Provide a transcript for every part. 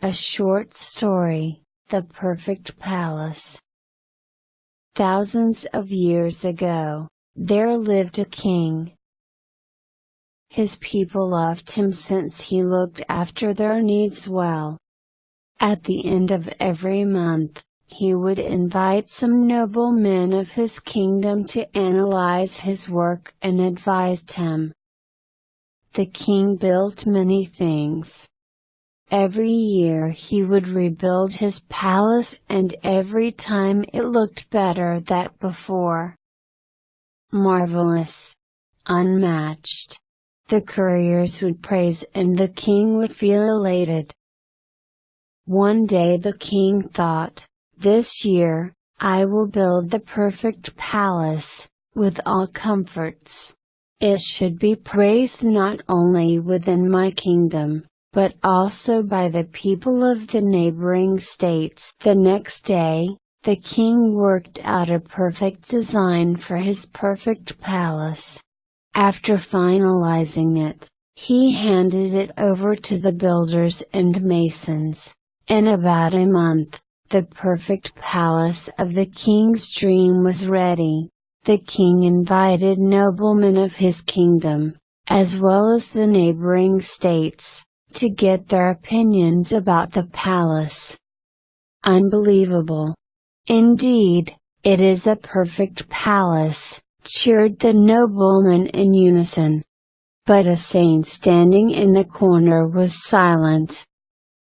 A short story, The Perfect Palace. Thousands of years ago, there lived a king. His people loved him since he looked after their needs well. At the end of every month, he would invite some noble men of his kingdom to analyze his work and advised him. The king built many things. Every year he would rebuild his palace, and every time it looked better than before. Marvelous! Unmatched! The couriers would praise and the king would feel elated. One day the king thought, "This year, I will build the perfect palace, with all comforts. It should be praised not only within my kingdom, but also by the people of the neighboring states." The next day, the king worked out a perfect design for his perfect palace. After finalizing it, he handed it over to the builders and masons. In about a month, the perfect palace of the king's dream was ready. The king invited noblemen of his kingdom, as well as the neighboring states, to get their opinions about the palace. Unbelievable! Indeed, it is a perfect palace, cheered the noblemen in unison. But a saint standing in the corner was silent.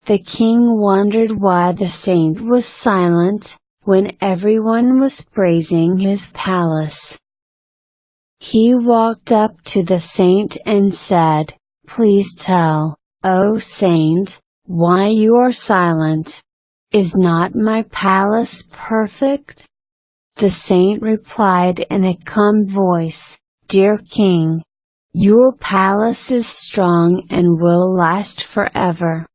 The king wondered why the saint was silent, when everyone was praising his palace. He walked up to the saint and said, "Please tell, O saint, why you are silent? Is not my palace perfect?" The saint replied in a calm voice, "Dear king, your palace is strong and will last forever.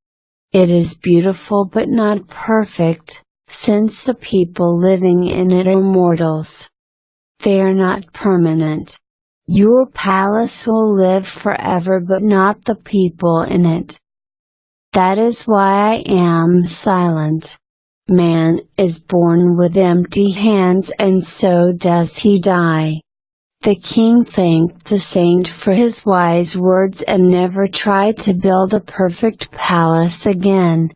It is beautiful but not perfect, since the people living in it are mortals. They are not permanent. Your palace will live forever but not the people in it. That is why I am silent. Man is born with empty hands and so does he die." The king thanked the saint for his wise words and never tried to build a perfect palace again.